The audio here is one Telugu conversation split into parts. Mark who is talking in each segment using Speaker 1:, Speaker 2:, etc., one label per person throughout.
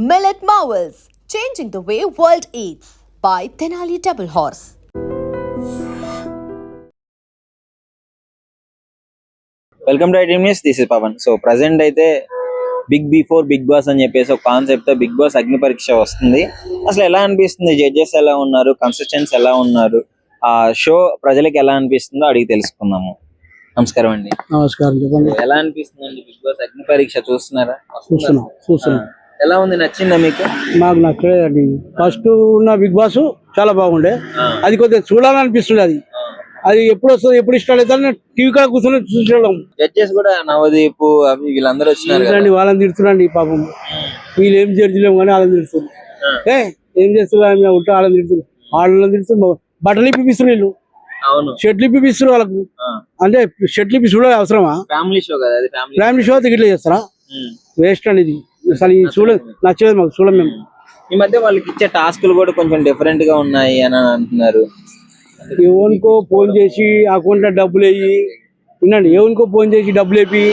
Speaker 1: Millet Marvels, changing the way world eats by Tenali Double Horse.
Speaker 2: Welcome to iDream news. This is Pavan. So present అయితే బిగ్ బాస్ అని చెప్పేసి ఒక కాన్సెప్ట్ తో బిగ్ బాస్ అగ్ని పరీక్ష వస్తుంది. అసలు ఎలా అనిపిస్తుంది, జడ్జెస్ ఎలా ఉన్నారు, కన్సిస్టెంట్స్ ఎలా ఉన్నారు, ఆ షో ప్రజలకు ఎలా అనిపిస్తుందో అడిగి తెలుసుకుందాము. నమస్కారం అండి.
Speaker 3: నమస్కారం, చెప్పండి.
Speaker 2: ఎలా అనిపిస్తుంది అండి బిగ్ బాస్ అగ్ని పరీక్ష చూస్తున్నారా?
Speaker 3: చూస్తున్నాం.
Speaker 2: ఎలా ఉంది, నచ్చిందా మీకు?
Speaker 3: మాకు నచ్చలేదండి. ఫస్ట్ ఉన్న బిగ్ బాస్ చాలా బాగుండే, అది కొద్దిగా చూడాలనిపిస్తుంది. అది ఎప్పుడు వస్తుంది, ఎప్పుడు ఇష్టాలు అవుతుంది టీవీ కాడ కూర్చొని చూసేవాళ్ళం.
Speaker 2: జడ్జెస్ కూడా నవదీప్ అవి వీళ్ళందరూ వచ్చినారు,
Speaker 3: వాళ్ళని తిడుతున్నాండి పాపం. వీళ్ళు ఏం జడ్జిలేము కానీ వాళ్ళని తిడుతున్నారు. ఏం చేస్తున్నారు, ఉంటా వాళ్ళని తిడుతున్నారు, వాళ్ళని తిడుతున్నారు. బట్టలు ఇప్పిస్తారు, వీళ్ళు షర్ట్లు ఇప్పిస్తారు వాళ్ళకు. అంటే షర్ట్లు ఇప్పి చూడాలి అవసరమా?
Speaker 2: ఫ్యామిలీ షో కదా,
Speaker 3: ఫ్యామిలీ షో ఇట్లా చేస్తారా? వేస్ట్ అండి ఇది. అసలు చూడలేదు, నచ్చలేదు మాకు, చూడం మేము.
Speaker 2: ఈ మధ్య వాళ్ళకి ఇచ్చే టాస్క్లు కూడా కొంచెం డిఫరెంట్ గా ఉన్నాయి అని అంటున్నారు.
Speaker 3: ఎవరికో ఫోన్ చేసి అకౌంట్ లో డబ్బులు వేయి, వినండి, ఎవరికో ఫోన్ చేసి డబ్బులు వేపి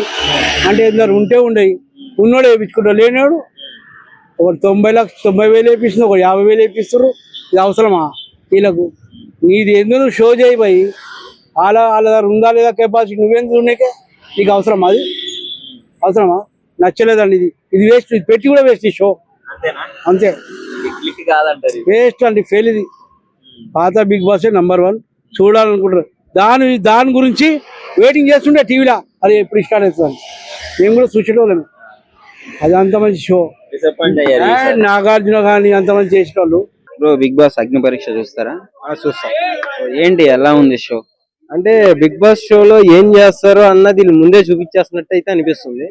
Speaker 3: అంటే ఉంటే ఉండయి. ఉన్నోడు వేయించుకుంటారు, లేనివాడు ఒకటి 90,00,000 వేపిస్తుంది, ఒక 50,000 వేపిస్తారు. ఇది అవసరమా వీళ్ళకు? నీది ఎందుకు షో చేయి పోయి, వాళ్ళ దగ్గర ఉందా లేదా కెపాసిటీ, నువ్వెందుకు ఉన్నాకే నీకు అవసరమా? అది అవసరమా? నచ్చలేదండి ఇది. ఇది వేస్ట్, ఇది పెట్టి కూడా వేస్ట్ ఈ షో. అంతే, వేస్ట్ అండి, ఫెయిల్ ఇది. పాత బిగ్ బాస్ నెంబర్ 1 చూడాలనుకుంటారు. దాని గురించి వెయిటింగ్ చేస్తుంటే టీవీలో, అది ఎప్పుడు స్టార్ట్ అవుతుంది. మేము కూడా చూసేటోళ్ళము. అది అంత మంచి షో. నాగార్జున కానీ అంత మంది చేసేటోళ్ళు.
Speaker 2: బిగ్ బాస్ అగ్ని పరీక్ష చూస్తారా?
Speaker 4: చూస్తాం.
Speaker 2: ఏంటి, ఎలా ఉంది షో?
Speaker 4: అంటే బిగ్ బాస్ షోలో ఏం చేస్తారు అన్నది ముందే చూపించేస్తున్నట్టు అయితే అనిపిస్తుంది.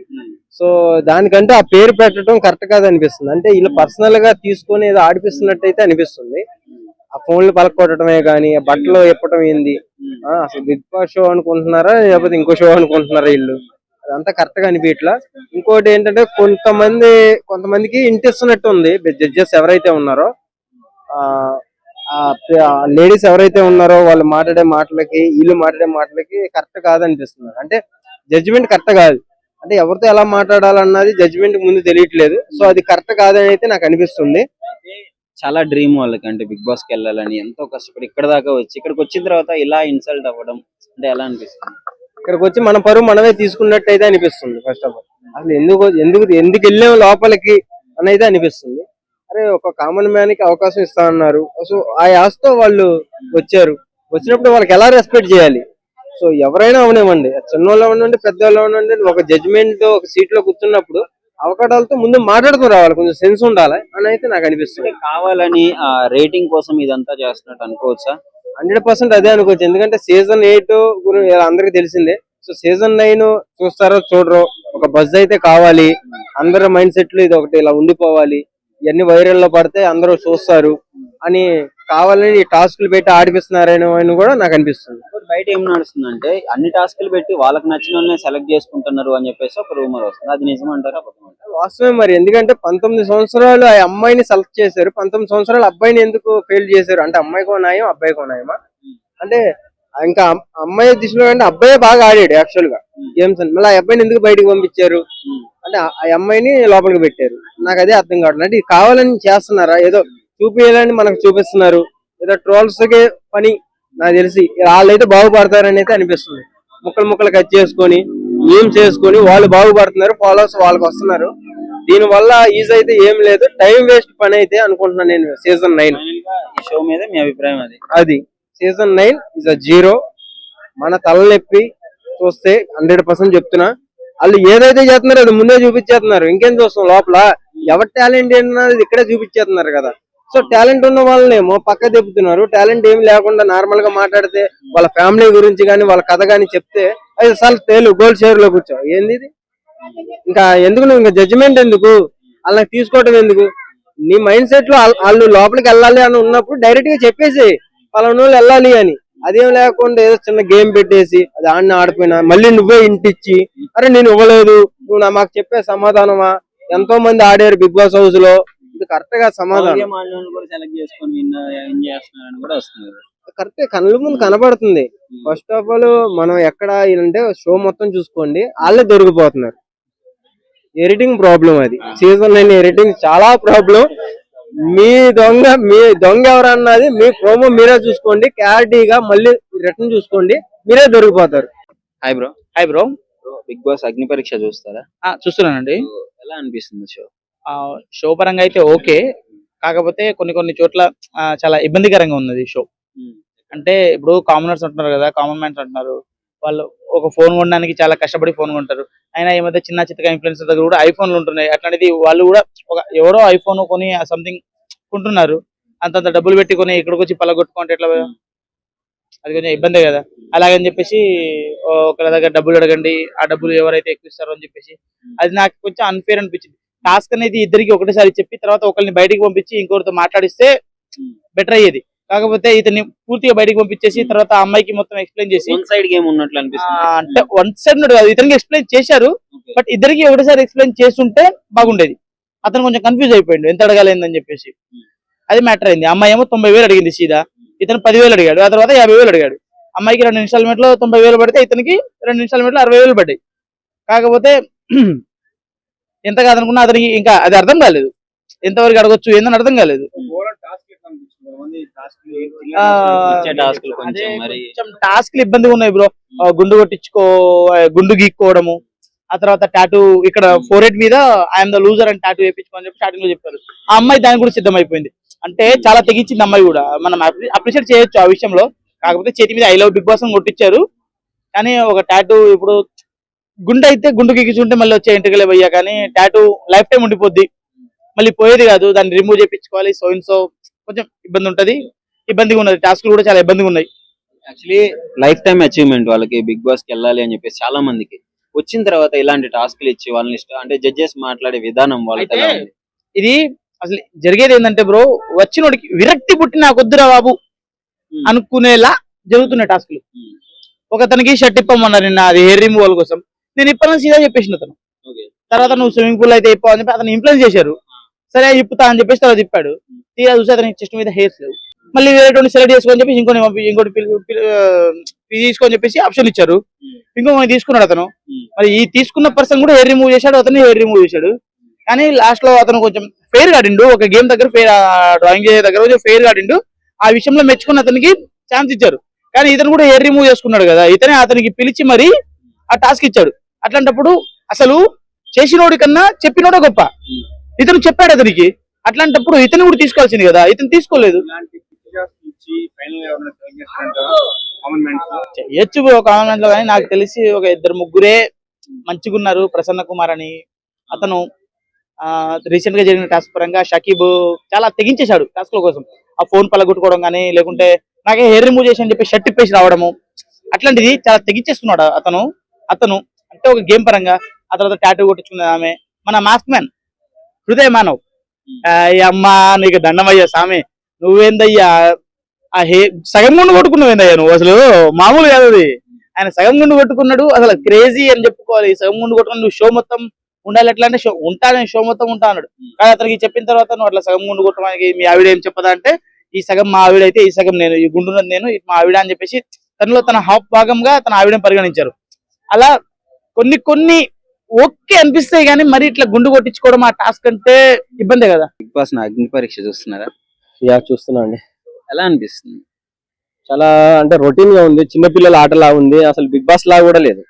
Speaker 4: సో దానికంటే ఆ పేరు పెట్టడం కరెక్ట్ కాదు అనిపిస్తుంది. అంటే వీళ్ళు పర్సనల్ గా తీసుకొని ఏదో ఆడిపిస్తున్నట్టు అయితే అనిపిస్తుంది. ఆ ఫోన్లు పలకొట్టడమే కానీ బట్టలు ఇప్పటం ఏంది, అసలు బిగ్ బాస్ షో అనుకుంటున్నారా లేకపోతే ఇంకో షో అనుకుంటున్నారా వీళ్ళు? అదంతా కరెక్ట్ గా అనిపించట్లా. ఇంకోటి ఏంటంటే కొంతమందికి ఇంటిస్తున్నట్టు ఉంది. జడ్జెస్ ఎవరైతే ఉన్నారో, లేడీస్ ఎవరైతే ఉన్నారో వాళ్ళు మాట్లాడే మాటలకి వీళ్ళు మాట్లాడే మాటలకి కరెక్ట్ కాదనిపిస్తుంది. అంటే జడ్జిమెంట్ కరెక్ట్ కాదు. అంటే ఎవరితో ఎలా మాట్లాడాలన్నది జడ్జిమెంట్ ముందు తెలియట్లేదు. సో అది కరెక్ట్ కాదని అయితే నాకు అనిపిస్తుంది.
Speaker 2: చాలా డ్రీమ్ వాళ్ళకి, అంటే బిగ్ బాస్ కి వెళ్ళాలని ఎంతో కష్టపడి ఇక్కడ దాకా వచ్చి ఇక్కడికి వచ్చిన తర్వాత ఇలా ఇన్సల్ట్ అవ్వడం అంటే ఎలా అనిపిస్తుంది?
Speaker 4: ఇక్కడికి వచ్చి మన పరువు మనమే తీసుకున్నట్టు అయితే అనిపిస్తుంది. ఫస్ట్ ఆఫ్ ఆల్ అసలు ఎందుకు వెళ్ళాము లోపలికి అని అయితే అనిపిస్తుంది. అరే, ఒక కామన్ మ్యాన్ కి అవకాశం ఇస్తా అన్నారు. సో ఆ ఆశతో వాళ్ళు వచ్చినప్పుడు వాళ్ళకి ఎలా రెస్పెక్ట్ చేయాలి? సో ఎవరైనా అవనివ్వండి, చిన్నోళ్ళు అవనండి, పెద్దవాళ్ళు అవనండి, ఒక జడ్జిమెంట్ ఒక సీట్ లో కూర్చున్నప్పుడు అవకాశాలతో ముందు మాట్లాడుతూ రావాలి. కొంచెం సెన్స్ ఉండాలి అని అయితే నాకు అనిపిస్తుంది.
Speaker 2: కావాలని రేటింగ్ కోసం ఇదంతా చేస్తున్నట్టు అనుకోవచ్చా?
Speaker 4: 100% అదే అనుకోవచ్చు. ఎందుకంటే సీజన్ 8 అందరికి తెలిసిందే. సో సీజన్ 9 చూస్తారో చూడరో, ఒక బజ్ అయితే కావాలి. అందరి మైండ్ సెట్లు ఇది ఒకటి ఇలా ఉండిపోవాలి, ఇవన్నీ వైరల్ లో పడితే అందరూ చూస్తారు అని కావాలని టాస్క్లు పెట్టి ఆడిపిస్తున్నారని కూడా నాకు అనిపిస్తుంది.
Speaker 2: బయట ఏం నడుస్తుంది అంటే అన్ని టాస్క్లు పెట్టి వాళ్ళకి నచ్చిన వాళ్ళని సెలెక్ట్ చేసుకుంటున్నారు అని చెప్పేసి ఒక రూమర్ వస్తుంది. అది నిజమంటారా?
Speaker 4: వాస్తవమే మరి. ఎందుకంటే 19 సంవత్సరాలు ఆ అమ్మాయిని సెలెక్ట్ చేశారు, 19 సంవత్సరాలు అబ్బాయిని ఎందుకు ఫెయిల్ చేశారు? అంటే అమ్మాయికో న్యాయం, అబ్బాయికో న్యాయమా? అంటే ఇంకా అమ్మాయి దిశలో అంటే అబ్బాయి బాగా ఆడాడు యాక్చువల్ గా గేమ్స్ అని, మళ్ళీ ఆ అబ్బాయిని ఎందుకు బయటకు పంపించారు? అంటే ఆ అమ్మాయిని లోపలికి పెట్టారు. నాకు అదే అర్థం కావట్లేదు. అంటే కావాలని చేస్తున్నారా? ఏదో చూపించాలని మనకు చూపిస్తున్నారు, ఏదో ట్రోల్స్ కి పని. నాకు తెలిసి వాళ్ళైతే బాగుపడతారని అయితే అనిపిస్తుంది. ముక్కలు కట్ చేసుకొని ఏం చేసుకొని వాళ్ళు బాగుపడుతున్నారు, ఫాలోవర్స్ వాళ్ళకి వస్తున్నారు. దీని వల్ల ఈజ్ అయితే ఏం లేదు, టైం వేస్ట్ పని అయితే అనుకుంటున్నాను నేను. సీజన్ 9
Speaker 2: షో మీద మీ అభిప్రాయం
Speaker 4: అది సీజన్ 9 ఇస్ అ 0. మన తలనొప్పి చూస్తే 100% చెప్తున్నా. వాళ్ళు ఏదైతే చేస్తున్నారో అది ముందే చూపించేస్తున్నారు. ఇంకేం చూస్తాం? లోపల ఎవరి టాలెంట్ ఏంటన్నది ఇక్కడే చూపించేస్తున్నారు కదా. సో టాలెంట్ ఉన్న వాళ్ళనేమో పక్క చెప్తున్నారు. టాలెంట్ ఏమి లేకుండా నార్మల్ గా మాట్లాడితే వాళ్ళ ఫ్యామిలీ గురించి కానీ వాళ్ళ కథ కానీ చెప్తే అది అసలు గోల్డ్ షేర్ లో కూర్చో ఏంది ఇది? ఇంకా ఎందుకు నువ్వు ఇంకా జడ్జిమెంట్ ఎందుకు? వాళ్ళకి తీసుకోవటం ఎందుకు? నీ మైండ్ సెట్ లో వాళ్ళు లోపలికి వెళ్ళాలి అని ఉన్నప్పుడు డైరెక్ట్ గా చెప్పేసి పలానా వాళ్ళు వెళ్ళాలి అని. అదేం లేకుండా ఏదో చిన్న గేమ్ పెట్టేసి అది ఆడిపోయినా మళ్ళీ నువ్వే ఇంటిచ్చి అరే నేను ఇవ్వలేదు, నువ్వు మాకు చెప్పే సమాధానమా? ఎంతో మంది ఆడారు బిగ్ బాస్ హౌస్ లో, ఇది కరెక్ట్ గా సమాధానం కరెక్ట్ కళ్ళ ముందు కనబడుతుంది. ఫస్ట్ ఆఫ్ ఆల్ మనం ఎక్కడ అంటే షో మొత్తం చూసుకోండి, వాళ్ళే దొరికిపోతున్నారు. ఎడిటింగ్ ప్రాబ్లం అది. సీజన్ 9 ఎడిటింగ్ చాలా ప్రాబ్లం. మీ దొంగ ఎవరన్నది మీ ప్రోమో మీరే చూసుకోండి, క్లారిటీగా మళ్ళీ రిటర్న్ చూసుకోండి, మీరే దొరికిపోతారు.
Speaker 2: Hi bro.
Speaker 5: Hi bro.
Speaker 2: Big boss అగ్ని పరీక్ష చూస్తారా?
Speaker 5: చూస్తున్నానండి.
Speaker 2: So, ఎలా అనిపిస్తుంది షో?
Speaker 5: షో పరంగా అయితే ఓకే, కాకపోతే కొన్ని చోట్ల చాలా ఇబ్బందికరంగా ఉన్నది షో. అంటే ఇప్పుడు కామనర్స్ అంటున్నారు కదా, కామన్ మ్యాన్స్ అంటున్నారు, వాళ్ళు ఒక ఫోన్ కొనడానికి చాలా కష్టపడి ఫోన్ కొంటారు. అయినా ఈ మధ్య చిన్న చిత్తగా ఇన్ఫ్లుయెన్సర్ దగ్గర కూడా ఐఫోన్లు ఉంటున్నాయి. అట్లాంటిది వాళ్ళు కూడా ఎవరో ఐఫోన్ కొని సంథింగ్ కొంటున్నారు, అంతంత డబ్బులు పెట్టి కొని ఇక్కడికి వచ్చి పలగొట్టుకుంటే ఎట్లా? అది కొంచెం ఇబ్బందే కదా. అలాగని చెప్పేసి ఒకరి దగ్గర డబ్బులు అడగండి, ఆ డబ్బులు ఎవరైతే ఎక్కువ ఇస్తారో అని చెప్పేసి అది నాకు కొంచెం అన్ఫేర్ అనిపించింది. టాస్క్ అనేది ఇద్దరికి ఒకటేసారి చెప్పి తర్వాత ఒకరిని బయటికి పంపించి ఇంకొకరితో మాట్లాడిస్తే బెటర్ అయ్యేది. కాకపోతే ఇతన్ని పూర్తిగా బయటికి పంపించేసి తర్వాత ఆ అమ్మాయికి మొత్తం ఎక్స్ప్లెయిన్ చేసి
Speaker 2: వన్ సైడ్ గేమ్ ఉన్నట్లు అనిపిస్తుంది.
Speaker 5: అంటే వన్ సైడ్ ఉన్నట్టు కాదు, ఇతనికి ఎక్స్ప్లెయిన్ చేశారు, బట్ ఇద్దరికి ఒకటేసారి ఎక్స్ప్లెయిన్ చేస్తుంటే బాగుండేది. అతను కొంచెం కన్ఫ్యూజ్ అయిపోయిండు ఎంత అడగాలేందని చెప్పేసి, అది మ్యాటర్ అయింది. అమ్మాయి ఏమో 90,000 అడిగింది సీదా, ఇతను 10,000 అడిగాడు, ఆ తర్వాత 50,000 అడిగాడు. అమ్మాయికి 2 ఇన్స్టాల్మెంట్ లో 90,000 పడితే ఇతనికి 2 ఇన్స్టాల్మెంట్ లో 60,000 పడ్డాయి. కాకపోతే ఎంత కాదనుకున్నా అతనికి ఇంకా అది అర్థం కాలేదు, ఎంతవరకు అడగొచ్చు ఏందని అర్థం కాలేదు. కొంచెం టాస్క్లు ఇబ్బందిగా ఉన్నాయి బ్రో. గుండు కొట్టించుకో, గుండు గీక్కోవడము, ఆ తర్వాత టాటూ ఇక్కడ 4 మీద ఐఎమ్ ద లూజర్ అని టాటూ వేయించుకోని చెప్పి స్టార్టింగ్ లో చెప్పారు. ఆ అమ్మాయి దానికి కూడా సిద్ధమైపోయింది. అంటే చాలా తెగించింది అమ్మాయి కూడా, మనం అప్రిషియేట్ చేయొచ్చు ఆ విషయంలో. కాకపోతే చేతి మీద ఐ లవ్ బిగ్ బాస్ అని కొట్టించారు, కానీ ఒక టాటూ ఇప్పుడు గుండె అయితే గుండు గీకించుంటే మళ్ళీ వచ్చే ఇంటికి పోయా, కానీ టాటూ లైఫ్ టైం ఉండిపోద్ది, మళ్ళీ పోయేది కాదు, దాన్ని రిమూవ్ చేయించుకోవాలి. సో కొంచెం ఇబ్బంది ఉంటది, ఇబ్బందిగా ఉన్నది. టాస్క్లు కూడా చాలా ఇబ్బందిగా ఉన్నాయి.
Speaker 2: యాక్చువల్లీ లైఫ్ టైం అచీవ్మెంట్ వాళ్ళకి బిగ్ బాస్ కి వెళ్ళాలి అని చెప్పేసి చాలా మందికి. వచ్చిన తర్వాత ఇలాంటి టాస్క్లు ఇచ్చి వాళ్ళని అంటే జడ్జెస్ మాట్లాడే విధానం వాళ్ళకి ఎలా ఉంది?
Speaker 5: ఇది అసలు జరిగేది ఏంటంటే బ్రో, వచ్చినోడికి విరక్తి పుట్టి నాకు వద్దురా బాబు అనుకునేలా జరుగుతున్నాయి టాస్క్లు. ఒకతనికి షర్ట్ ఇప్పమన్నారు నిన్న, అది హెయిర్ రిమూవల్ కోసం. నేను ఇప్పని సీదా చెప్పేసిన అతను. తర్వాత నువ్వు స్విమ్మింగ్ పూల్ అయితే ఇప్పని చెప్పి అతను ఇన్ఫ్లుయెన్స్ చేశారు. సరే ఇప్పుతా అని చెప్పేసి తర్వాత తిప్పాడు. తీరా చూసి అతని చెస్ట్ మీద హెయిర్స్ లేవు. మళ్ళీ వేరే సెలెక్ట్ చేసుకొని చెప్పి ఇంకోటి తీసుకొని చెప్పేసి ఆప్షన్ ఇచ్చారు. ఇంకొకటి తీసుకున్నాడు అతను. మరి ఈ తీసుకున్న పర్సన్ కూడా హెయిర్ రిమూవ్ చేశాడు, అతను హెయిర్ రిమూవ్ చేశాడు. కానీ లాస్ట్ లో అతను కొంచెం ఫెయిర్ గాడిండు, ఒక గేమ్ దగ్గర డ్రాయింగ్ చేసే దగ్గర కొంచెం ఫెయిర్ గాడిండు. ఆ విషయంలో మెచ్చుకున్న అతనికి ఛాన్స్ ఇచ్చారు. కానీ ఇతను కూడా హెయిర్ రిమూవ్ చేసుకున్నాడు కదా, ఇతనే అతనికి పిలిచి మరి ఆ టాస్క్ ఇచ్చాడు. అట్లాంటప్పుడు అసలు చేసినోడి కన్నా చెప్పినోడే గొప్ప. ఇతను చెప్పాడు అతనికి, అట్లాంటప్పుడు ఇతను కూడా తీసుకోవాల్సింది కదా, ఇతను తీసుకోలేదు. చేయొచ్చు కామన్ మ్యాన్ లో, కానీ నాకు తెలిసి ఒక 2-3 మంచిగా ఉన్నారు. ప్రసన్న కుమార్ అని అతను రీసెంట్ గా జరిగిన టాస్క్ పరంగా షకీబ్ చాలా తెగించేశాడు టాస్క్ కోసం. ఆ ఫోన్ పలగొట్టుకోవడం కానీ, లేకుంటే నాకే హెయిర్ రిమూవ్ చేసి అని చెప్పి షర్ట్ ఇప్పేసి రావడము, అట్లాంటిది చాలా తెగించేస్తున్నాడు అతను. అంటే ఒక గేమ్ పరంగా. ఆ తర్వాత టాటూ కొట్టించుకున్నది ఆమె, మన మాస్క్ మ్యాన్ హృదయ మానవ్. అమ్మా నీకు దండమయ్యా సామి, నువ్వేందయ్యా ఆ సగం గుండు కొట్టుకున్నావు ఏందయ్యా నువ్వు, అసలు మామూలు కాదు అది. ఆయన సగం గుండు కొట్టుకున్నాడు, అసలు క్రేజీ అని చెప్పుకోవాలి. సగం గుండు కొట్టుకుని నువ్వు షో మొత్తం ఉండాలి, ఎట్లా అంటే ఉంటానని షో మొత్తం ఉంటా అన్నాడు. కానీ అతనికి చెప్పిన తర్వాత నువ్వు అట్లా సగం గుండు కొట్టడానికి మీ ఆవిడ ఏం చెప్పదా అంటే, ఈ సగం మా ఆవిడ అయితే ఈ సగం నేను, ఈ గుండున్నది నేను, మా ఆవిడ అని చెప్పేసి తనలో తన హాఫ్ భాగంగా తన ఆవిడని పరిగణించారు. అలా కొన్ని ఓకే అనిపిస్తాయి, కానీ మరి ఇట్లా గుండు కొట్టించుకోవడం ఆ టాస్క్ అంటే ఇబ్బందే కదా.
Speaker 2: బిగ్ బాస్ అగ్ని పరీక్ష చూస్తున్నారా?
Speaker 4: చూస్తున్నా అండి.
Speaker 2: ఎలా అనిపిస్తుంది?
Speaker 4: చాలా అంటే రొటీన్ గా ఉంది, చిన్న పిల్లల ఆటలా ఉంది, అసలు బిగ్ బాస్ లాగా కూడా లేదు.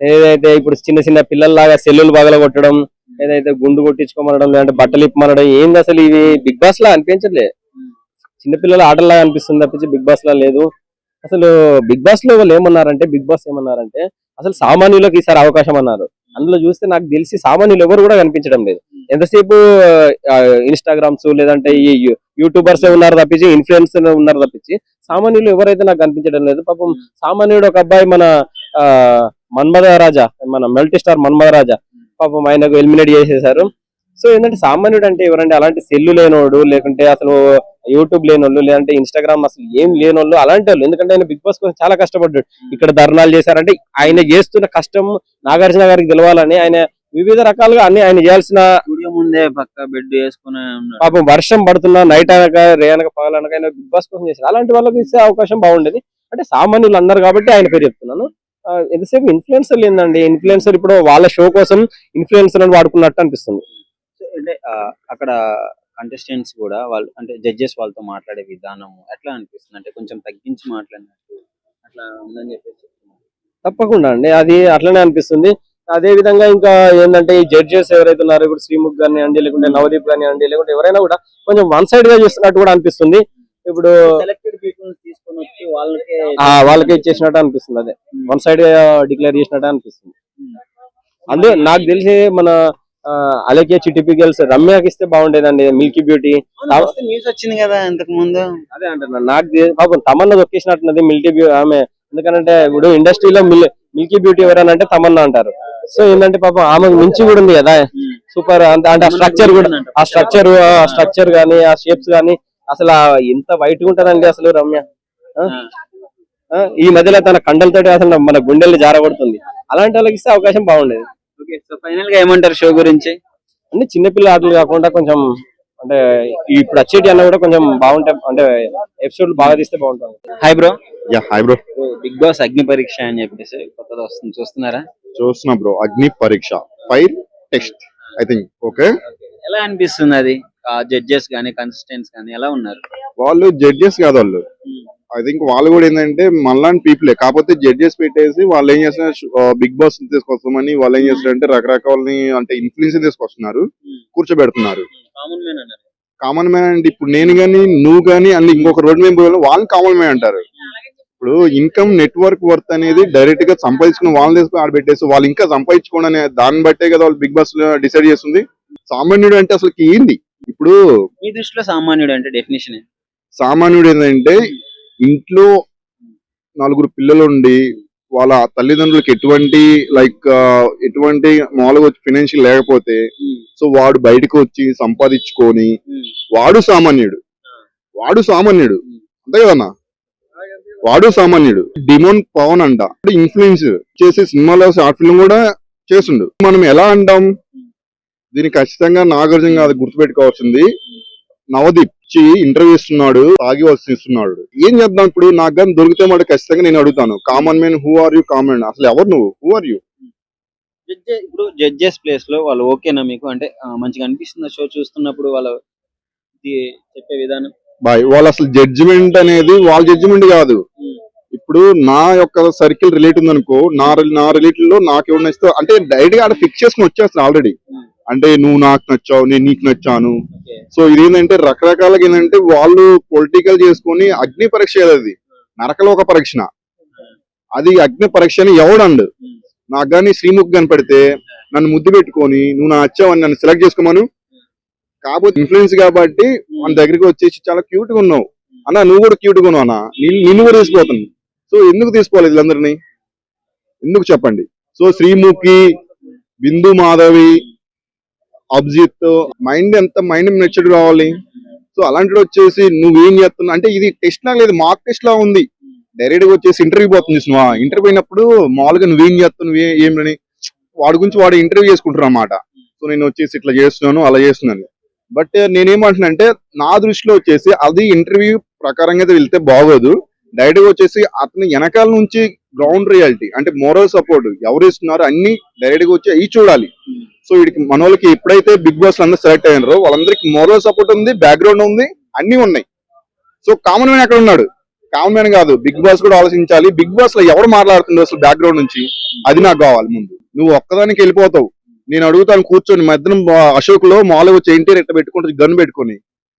Speaker 4: ఏదైతే ఇప్పుడు చిన్న పిల్లల్లాగా సెల్లులు బగల కొట్టడం, ఏదైతే గుండు కొట్టించుకోమనడం, లేదంటే బట్టలు ఇప్పమనడం, ఏంది అసలు ఇవి బిగ్ బాస్ లా అనిపించట్లేదు. చిన్నపిల్లల ఆటలాగా అనిపిస్తుంది తప్పించి బిగ్ బాస్ లా లేదు. అసలు బిగ్ బాస్ లో వాళ్ళు ఏమన్నారంటే అసలు సామాన్యులకు ఈసారి అవకాశం అన్నారు. అందులో చూస్తే నాకు తెలిసి సామాన్యులు ఎవరు కూడా కనిపించడం లేదు. ఎంతసేపు ఇన్స్టాగ్రామ్స్ లేదంటే ఈ యూట్యూబర్స్ ఉన్నారు తప్పించి, ఇన్ఫ్లుయెన్సర్ ఉన్నారు తప్పించి, సామాన్యులు ఎవరైతే నాకు కనిపించడం లేదు. పాపం సామాన్యుడు ఒక అబ్బాయి మన మన్మథ రాజా, మన మల్టీ స్టార్ మన్మథ రాజా, పాపం ఆయనకు ఎలిమినేట్ చేసేసారు. సో ఏంటంటే సామాన్యుడు అంటే ఎవరంటే అలాంటి సెల్లు లేనోడు, లేకుంటే అసలు యూట్యూబ్ లేనోళ్ళు, లేదంటే ఇన్స్టాగ్రామ్ అసలు ఏం లేనోళ్ళు, అలాంటి వాళ్ళు. ఎందుకంటే ఆయన బిగ్ బాస్ కోసం చాలా కష్టపడ్డాడు. ఇక్కడ ధర్నాలు చేశారంటే ఆయన చేస్తున్న కష్టం నాగార్జున గారికి తెలవాలని ఆయన వివిధ రకాలుగా అన్ని ఆయన చేయాల్సిన
Speaker 2: ముందే పక్క బెడ్ వేసుకుని
Speaker 4: పాపం వర్షం పడుతున్నా నైట్ అనక రే అనక పగలనక ఆయన బిగ్ బాస్ కోసం చేశారు. అలాంటి వాళ్ళకి ఇచ్చే అవకాశం బాగుండేది. అంటే సామాన్యులు అన్నారు కాబట్టి ఆయన పేరు చెప్తున్నాను. ఎంతసేపు ఇన్ఫ్లుయెన్సర్లు ఏందండి, ఇన్ఫ్లుయెన్సర్ ఇప్పుడు వాళ్ళ షో కోసం ఇన్ఫ్లుయెన్సర్ అని వాడుకున్నట్టు అనిపిస్తుంది.
Speaker 2: అంటే అక్కడ కంటెస్టెంట్స్ కూడా వాళ్ళు అంటే జడ్జెస్ వాళ్ళతో మాట్లాడే విధానం ఎట్లా అనిపిస్తుంది, అంటే కొంచెం తగ్గించి మాట్లాడినట్టు అట్లా ఉందని చెప్పేసి చెప్తున్నారు.
Speaker 4: తప్పకుండా అండి, అది అట్లనే అనిపిస్తుంది. అదే విధంగా ఇంకా ఏంటంటే ఈ జడ్జెస్ ఎవరైతే ఉన్నారో ఇప్పుడు శ్రీముఖ్ కానివ్వండి, లేకుంటే నవదీప్ కానివ్వండి, లేకుంటే ఎవరైనా కూడా కొంచెం వన్ సైడ్ గా చేస్తున్నట్టు కూడా అనిపిస్తుంది. ఇప్పుడు
Speaker 2: సెలెక్టెడ్ పీపుల్ తీసుకొని వచ్చి వాళ్ళకే
Speaker 4: వాళ్ళకే ఇచ్చేసినట్టు అనిపిస్తుంది. అదే వన్ సైడ్ గా డిక్లేర్ చేసినట్టు అనిపిస్తుంది. అందుకే నాకు తెలిసి మన అలాగే చిటిపి గర్ల్స్ రమ్యకి ఇస్తే బాగుండేదండి, మిల్కీ బ్యూటీ.
Speaker 2: న్యూస్ వచ్చింది కదా ఇంతకు ముందు.
Speaker 4: అదే అంటున్నాను, నాకు పాపం తమన్నా దొక్కేసినట్టున్నది ఆమె. ఎందుకంటే ఇప్పుడు ఇండస్ట్రీలో మిల్కీ బ్యూటీ ఎవరైనా అంటే తమన్నా అంటారు. సో ఏంటంటే పాపం ఆమెకు మించి కూడా ఉంది కదా సూపర్. అంటే ఆ స్ట్రక్చర్ కూడా, ఆ స్ట్రక్చర్ గానీ, ఆ షేప్స్ గానీ అసలు ఎంత వైట్ గా ఉంటదండి అసలు రమ్య. ఈ మధ్యలో తన కండలతోటి అసలు మన గుండెల్ని జారగొడుతుంది. అలాంటి వాళ్ళకి ఇస్తే అవకాశం బాగుండేది.
Speaker 2: ఓకే, సో ఫైనల్ గా ఏమంటారు షో గురించి?
Speaker 4: అంటే చిన్నపిల్ల ఆటలు కాకుండా కొంచెం అంటే ఇప్పుడు వచ్చేటి అన్న కూడా కొంచెం బాగుంటాయి, అంటే ఎపిసోడ్ బాగా తీస్తే బాగుంటుంది.
Speaker 2: Hi bro.
Speaker 6: Yeah hi bro,
Speaker 2: big boss అగ్ని పరీక్ష అని చెప్పేసి కొత్తది వస్తుంది, చూస్తున్నారా?
Speaker 6: చూస్తున్నా బ్రో. అగ్ని పరీక్ష fire test I think. Okay,
Speaker 2: ఎలా అనిపిస్తుంది అది? జడ్జెస్ గానీ కంటెస్టెంట్స్ గానీ ఎలా ఉన్నారు?
Speaker 6: వాళ్ళు జడ్జెస్ కాదు, వాళ్ళు ఐ థింక్ వాళ్ళు కూడా ఏంటంటే మనలాంటి పీపులే, కాకపోతే జడ్జెస్ పెట్టేసి వాళ్ళు ఏం చేస్తున్నారు, బిగ్ బాస్ తీసుకొస్తామని వాళ్ళు ఏం చేస్తారంటే రకరకాలని అంటే ఇన్ఫ్లుయెన్స్ తీసుకొస్తున్నారు, కూర్చోబెడుతున్నారు. కామన్ మ్యాన్ అంటే ఇప్పుడు నేను గానీ నువ్వు గానీ అన్ని ఇంకొక రోడ్ మీద పోయి వాళ్ళని కామన్ మ్యాన్ అంటారు. ఇప్పుడు ఇన్కమ్ నెట్వర్క్ వర్త్ అనేది డైరెక్ట్ గా సంపాదించుకుని వాళ్ళని తీసుకుని ఆడబెట్టేసి వాళ్ళు ఇంకా సంపాదించుకోండి అనే దాన్ని బట్టే కదా వాళ్ళు బిగ్ బాస్ డిసైడ్ చేస్తుంది. సామాన్యుడు అంటే అసలు ఏంది? ఇప్పుడు
Speaker 2: మీ దృష్టిలో సామాన్యుడు అంటే డెఫినేషన్?
Speaker 6: సామాన్యుడు ఏంటంటే ఇంట్లో నలుగురు పిల్లలు ఉండి వాళ్ళ తల్లిదండ్రులకు ఎటువంటి మామూలుగా ఫైనాన్షియల్ లేకపోతే సో వాడు బయటకు వచ్చి సంపాదించుకొని వాడు సామాన్యుడు. అంతే కదన్నా, వాడు సామాన్యుడు. డిమోన్ పవన్ అంట ఇన్ఫ్లుయెన్స్ చేసి సినిమాలో షార్ట్ ఫిల్మ్ కూడా చేసిండు. మనం ఎలా అంటాం దీనికి? ఖచ్చితంగా నాగార్జున కాదు, గుర్తుపెట్టుకోవాల్సింది నవదీప్ ఇంటర్వ్యూ ఇస్తున్నాడు, తాగి వస్తున్నాడు. ఏం చేద్దాం ఇప్పుడు? నాకు కానీ దొరికితే మాట ఖచ్చితంగా నేను అడుగుతాను, common man who are you? Common అసలు ఎవరు నువ్వు? Who are you?
Speaker 2: ఇప్పుడు జడ్జెస్ ప్లేస్ లో వాళ్ళు ఓకేనా మీకు? అంటే మంచిగా అనిపిస్తుంది షో చూస్తున్నప్పుడు వాళ్ళ చెప్పే విధానం?
Speaker 6: బాయ్, వాళ్ళు అసలు జడ్జిమెంట్ అనేది వాళ్ళ జడ్జిమెంట్ కాదు. ఇప్పుడు నా యొక్క సర్కిల్ రిలేట్ ఉంది అనుకో, నా రిలేటివ్ లో నాకు ఎవరు నచ్చితే అంటే డైరెక్ట్ గా ఆడ ఫిక్స్ చేసుకుని వచ్చేస్తాను ఆల్రెడీ. అంటే నువ్వు నాకు నచ్చావు, నేను నీకు నచ్చాను. సో ఇదేంటంటే రకరకాలుగా ఏంటంటే వాళ్ళు పొలిటికల్ చేసుకొని అగ్ని పరీక్ష అది నరకలోక పరీక్ష. అది అగ్ని పరీక్ష అని ఎవడండు. నాకు కానీ శ్రీముఖ్ కనపడితే నన్ను ముద్దు పెట్టుకొని నువ్వు నా నచ్చావని నన్ను సెలెక్ట్ చేసుకోమను. కాకపోతే ఇన్ఫ్లుయెన్స్ కాబట్టి మన దగ్గరికి వచ్చేసి చాలా క్యూట్ గా ఉన్నావు అన్న, నువ్వు కూడా క్యూట్ గా ఉన్నావు అన్న, నిన్ను కూడా తీసిపోతాను. సో ఎందుకు తీసుకోవాలి వీళ్ళందరినీ? ఎందుకు చెప్పండి? సో శ్రీముఖి, బిందు మాధవి, అభిజిత్ మైండ్ నచ్చడు కావాలి. సో అలాంటి వచ్చేసి నువ్వేం చేస్తున్నావు అంటే ఇది టెస్ట్ లా లేదు, మాక్ టెస్ట్ లా ఉంది. డైరెక్ట్ గా వచ్చేసి ఇంటర్వ్యూ పోతుంది చూసినవా? ఇంటర్వ్యూ అయినప్పుడు మామూలుగా నువ్వేం చేస్తున్నావు ఏమని వాడి గురించి వాడు ఇంటర్వ్యూ చేసుకుంటారు అన్నమాట. సో నేను వచ్చేసి ఇట్లా చేస్తున్నాను, అలా చేస్తున్నాను. బట్ నేనేమంటున్నా అంటే నా దృష్టిలో వచ్చేసి అది ఇంటర్వ్యూ ప్రకారంగా అయితే వెళ్తే బాగోదు. డైరెక్ట్ గా వచ్చేసి అతని వెనకాల నుంచి గ్రౌండ్ రియాలిటీ అంటే మోరల్ సపోర్ట్ ఎవరు ఇస్తున్నారు అన్ని డైరెక్ట్ గా వచ్చి అవి చూడాలి. సో వీడికి మన వాళ్ళకి ఎప్పుడైతే బిగ్ బాస్ అందరూ సెలెక్ట్ అయ్యారో వాళ్ళందరికీ మోరల్ సపోర్ట్ ఉంది, బ్యాక్గ్రౌండ్ ఉంది, అన్ని ఉన్నాయి. సో కామన్ మ్యాన్ ఎక్కడ ఉన్నాడు? కామన్ మ్యాన్ కాదు, బిగ్ బాస్ కూడా ఆలోచించాలి. బిగ్ బాస్ లో ఎవరు మాట్లాడుతుండో అసలు బ్యాక్గ్రౌండ్ నుంచి అది నాకు కావాలి. ముందు నువ్వు ఒక్కదానికి వెళ్ళిపోతావు, నేను అడుగుతాను కూర్చొని మధ్యనం అశోక్ లో మామూలుగా వచ్చి ఎన్టీఆర్ ఎట్లా పెట్టుకుంటే గన్ పెట్టుకొని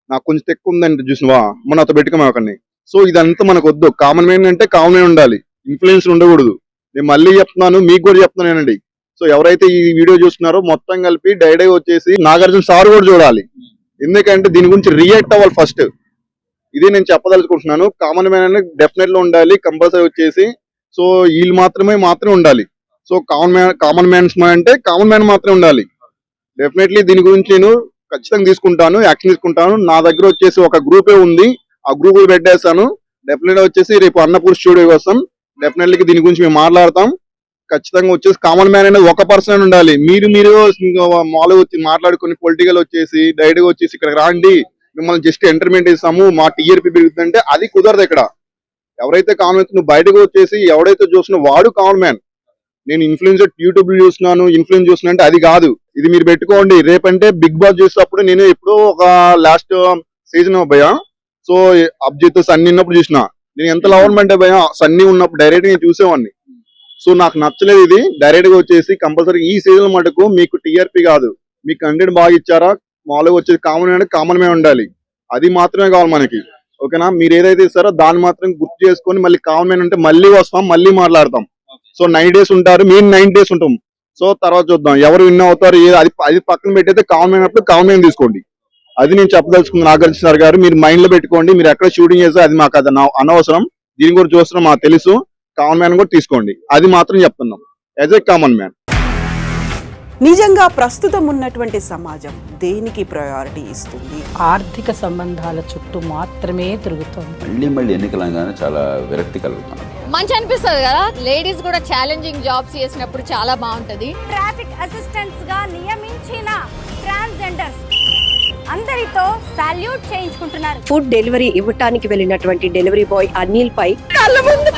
Speaker 6: నాకు కొంచెం తెక్కు ఉందంటే చూసినవా మన అతను పెట్టుకోమా ఒకరిని. సో ఇదంతా మనకు వద్దు. కామన్ మ్యాన్ అంటే కామన్ మ్యాన్ ఉండాలి, ఇన్ఫ్లుయెన్స్ ఉండకూడదు. నేను మళ్ళీ చెప్తున్నాను, మీకు కూడా చెప్తున్నానండి. సో ఎవరైతే ఈ వీడియో చూస్తున్నారో మొత్తం కలిపి డైరెక్ట్ వచ్చేసి నాగార్జున సార్ కూడా చూడాలి. ఎందుకంటే దీని గురించి రియాక్ట్ అవ్వాలి ఫస్ట్. ఇది నేను చెప్పదలుచుకుంటున్నాను. కామన్ మ్యాన్ అనేది డెఫినెట్ గా ఉండాలి కంపల్సరీ వచ్చేసి. సో వీళ్ళు మాత్రమే ఉండాలి. సో కామన్ మ్యాన్స్ అంటే కామన్ మ్యాన్ మాత్రమే ఉండాలి. డెఫినెట్లీ దీని గురించి నేను ఖచ్చితంగా తీసుకుంటాను, యాక్షన్ తీసుకుంటాను. నా దగ్గర వచ్చేసి ఒక గ్రూపే ఉంది, ఆ గ్రూప్ పెట్టేస్తాను. డెఫినెట్ గా వచ్చేసి రేపు అన్నపూర్ స్టూడియో కోసం డెఫినెట్లీ దీని గురించి మేము మాట్లాడతాం. ఖచ్చితంగా వచ్చేసి కామన్ మ్యాన్ అనేది ఒక పర్సన్ ఉండాలి. మీరు మామూలుగా వచ్చి మాట్లాడుకుని పొలిటికల్ వచ్చేసి డైరెక్ట్ గా వచ్చేసి ఇక్కడ రాండి మిమ్మల్ని జస్ట్ ఎంటర్టైన్మెంట్ ఇస్తాము మా టీఆర్పీ పెరుగుతుందంటే అది కుదరదు. ఇక్కడ ఎవరైతే కామన్ నువ్వు బయటకు వచ్చేసి ఎవడైతే చూస్తున్నా వాడు కామన్ మ్యాన్. నేను ఇన్ఫ్లుయెన్సర్ యూట్యూబ్ చూస్తున్నాను, ఇన్ఫ్లుయెన్స్ చూస్తున్నా అంటే అది కాదు. ఇది మీరు పెట్టుకోండి. రేపంటే బిగ్ బాస్ చూసినప్పుడు నేను ఎప్పుడో ఒక లాస్ట్ సీజన్ భయ, సో అభిజిత్ సన్నీ ఉన్నప్పుడు చూసిన. నేను ఎంత లవ్ అంటే భయ, సన్నీ ఉన్నప్పుడు డైరెక్ట్ నేను చూసేవాడిని. సో నాకు నచ్చలేదు ఇది. డైరెక్ట్ గా వచ్చేసి కంపల్సరీ ఈ సీజన్ మటుకు మీకు టీఆర్పీ కాదు, మీకు కంటెంట్ బాగా ఇచ్చారా, మామూలుగా వచ్చేది కామన్ అంటే కామన్ మే ఉండాలి. అది మాత్రమే కావాలి మనకి. ఓకేనా? మీరు ఏదైతే ఇస్తారో దాన్ని మాత్రం గుర్తు చేసుకొని మళ్ళీ కామన్ మ్యాన్ అంటే మళ్ళీ వస్తాం, మళ్ళీ మాట్లాడతాం. సో 9 days ఉంటారు, మేము 9 days ఉంటాం. సో తర్వాత చూద్దాం ఎవరు విన్ అవుతారు. అది పక్కన పెట్టయితే కామన్ మ్యాన్ అప్పుడు కామన్ మ్యాన్ తీసుకోండి. అది నేను చెప్పదలుచుకున్నాను. నాగార్జున సార్ గారు మీరు మైండ్ లో పెట్టుకోండి. మీరు ఎక్కడ షూటింగ్ చేస్తే అది మాకు అది అనవసరం. దీని గురించి చూస్తున్నాం మాకు తెలుసు. కామన్ మ్యాన్ కూడా తీసుకోండి. అది మాత్రం చెప్తున్నాం యాజ్ ఏ కామన్ మ్యాన్.
Speaker 7: నిజంగా ప్రస్తుతం ఉన్నటువంటి సమాజం దేనికి ప్రయారిటీ ఇస్తుంది?
Speaker 8: ఆర్థిక సంబంధాల చుట్టూ మాత్రమే తిరుగుతోంది.
Speaker 9: మళ్ళీ ఎన్నికలంగానే చాలా విరక్తి కలుగుతున్నాం.
Speaker 10: మంచి అనిపిస్తుంది కదా, లేడీస్ కూడా ఛాలెంజింగ్ జాబ్స్ చేసినప్పుడు చాలా బాగుంటది.
Speaker 11: ట్రాఫిక్ అసిస్టెంట్స్ గా నియమించిన ట్రాన్స్జెండర్స్ అందరితో సాల్యూట్ చేయించుకుంటున్నారు.
Speaker 12: ఫుడ్ డెలివరీ ఇవ్వటానికి వెళ్ళినటువంటి డెలివరీ బాయ్ అనిల్ పై కళ్ళ ముందు